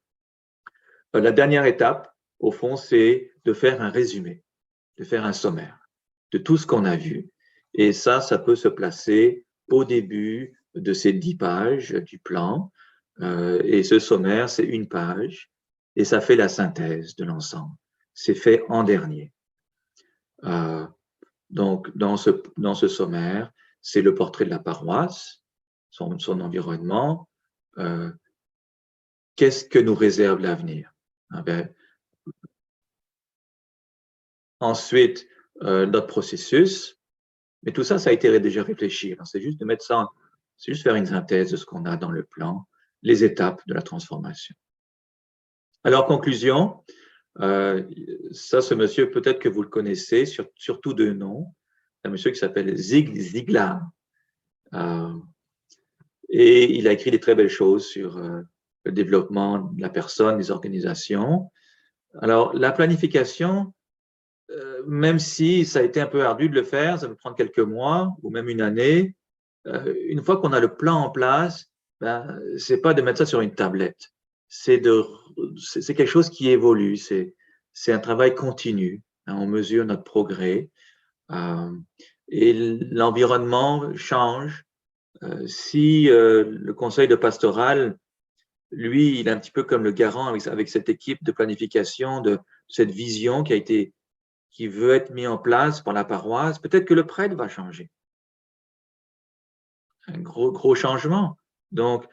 La dernière étape, au fond, c'est de faire un résumé, de faire un sommaire de tout ce qu'on a vu. Et ça peut se placer au début de ces 10 pages du plan. Et ce sommaire, c'est une page et ça fait la synthèse de l'ensemble. C'est fait en dernier. Donc, dans ce sommaire, c'est le portrait de la paroisse, son environnement. Qu'est-ce que nous réserve l'avenir? Ensuite, notre processus. Mais tout ça, ça a été déjà réfléchi. C'est juste de mettre ça, c'est juste faire une synthèse de ce qu'on a dans le plan, les étapes de la transformation. Alors, conclusion, ce monsieur, peut-être que vous le connaissez, surtout de nom, un monsieur qui s'appelle Zig Ziglar. Et il a écrit des très belles choses sur le développement de la personne, des organisations. Alors, la planification, même si ça a été un peu ardu de le faire, ça peut prendre quelques mois ou même une année, une fois qu'on a le plan en place, c'est pas de mettre ça sur une tablette. C'est quelque chose qui évolue, c'est un travail continu. Hein, on mesure notre progrès et l'environnement change. Si le conseil de pastoral, lui, il est un petit peu comme le garant avec cette équipe de planification, de cette vision qui veut être mis en place par la paroisse, peut-être que le prêtre va changer. Un gros changement. Donc,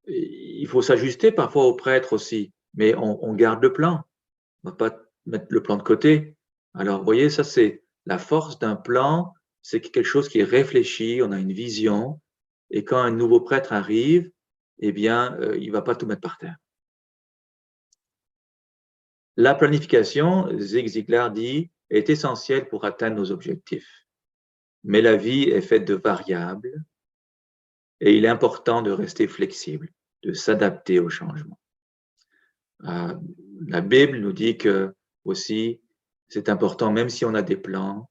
il faut s'ajuster parfois au prêtre aussi, mais on garde le plan. On ne va pas mettre le plan de côté. Alors, vous voyez, ça, c'est La force d'un plan, c'est quelque chose qui est réfléchi, on a une vision, et quand un nouveau prêtre arrive, eh bien, il ne va pas tout mettre par terre. La planification, Zig Ziglar dit, est essentielle pour atteindre nos objectifs. Mais la vie est faite de variables et il est important de rester flexible, de s'adapter aux changements. La Bible nous dit que aussi, c'est important, même si on a des plans,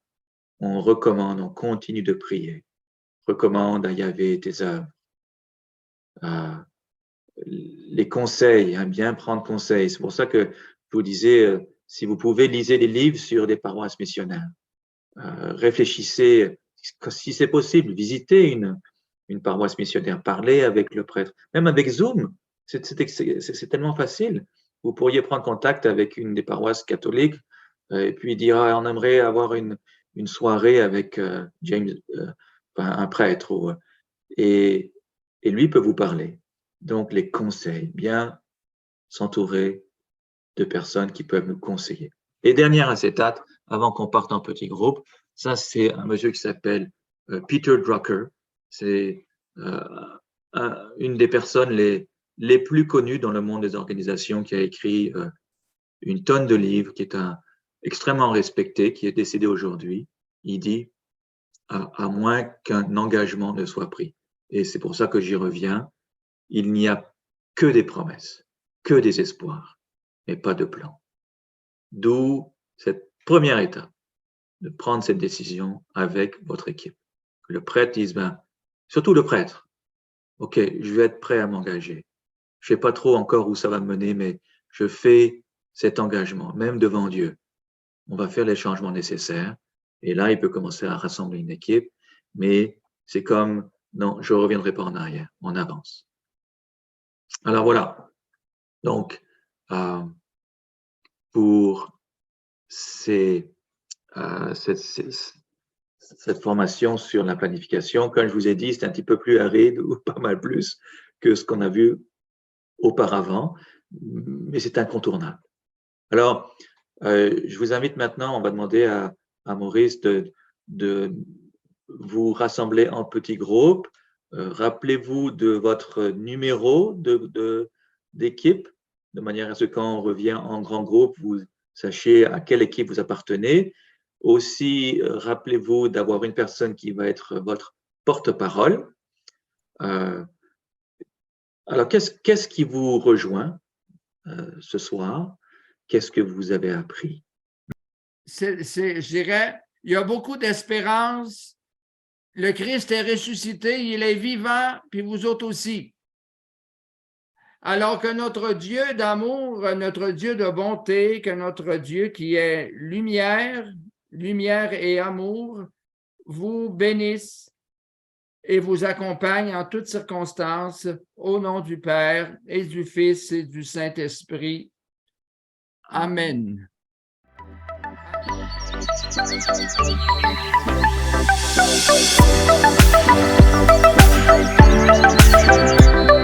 on recommande, on continue de prier. Recommande à Yahvé tes œuvres. Les conseils, bien prendre conseil. C'est pour ça que je vous disais, si vous pouvez, lisez des livres sur des paroisses missionnaires. Réfléchissez, si c'est possible, visitez une paroisse missionnaire, parlez avec le prêtre, même avec Zoom, c'est tellement facile. Vous pourriez prendre contact avec une des paroisses catholiques et puis dire on aimerait avoir une soirée avec James, un prêtre, et lui peut vous parler. Donc les conseils, bien s'entourer de personnes qui peuvent nous conseiller. Et dernière acétate, avant qu'on parte en petit groupe, ça c'est un monsieur qui s'appelle Peter Drucker. C'est une des personnes les plus connues dans le monde des organisations, qui a écrit une tonne de livres, qui est extrêmement respecté, qui est décédé aujourd'hui. Il dit, à moins qu'un engagement ne soit pris. Et c'est pour ça que j'y reviens, il n'y a que des promesses, que des espoirs, mais pas de plan. D'où cette première étape, de prendre cette décision avec votre équipe. Le prêtre dise, surtout le prêtre, ok, je vais être prêt à m'engager. Je ne sais pas trop encore où ça va me mener, mais je fais cet engagement, même devant Dieu. On va faire les changements nécessaires. Et là, il peut commencer à rassembler une équipe, mais c'est comme, non, je ne reviendrai pas en arrière, on avance. Alors voilà, donc, pour cette formation sur la planification, comme je vous ai dit, c'est un petit peu plus aride, ou pas mal plus que ce qu'on a vu auparavant, mais c'est incontournable. Alors, je vous invite maintenant, on va demander à Maurice de vous rassembler en petits groupes. Rappelez-vous de votre numéro d'équipe, de manière à ce que quand on revient en grand groupe, vous sachiez à quelle équipe vous appartenez. Aussi, rappelez-vous d'avoir une personne qui va être votre porte-parole. Alors, qu'est-ce qui vous rejoint ce soir? Qu'est-ce que vous avez appris?
Je dirais, il y a beaucoup d'espérance. Le Christ est ressuscité, il est vivant, puis vous autres aussi. Alors que notre Dieu d'amour, notre Dieu de bonté, que notre Dieu qui est lumière et amour, vous bénisse et vous accompagne en toutes circonstances, au nom du Père et du Fils et du Saint-Esprit. Amen. Amen.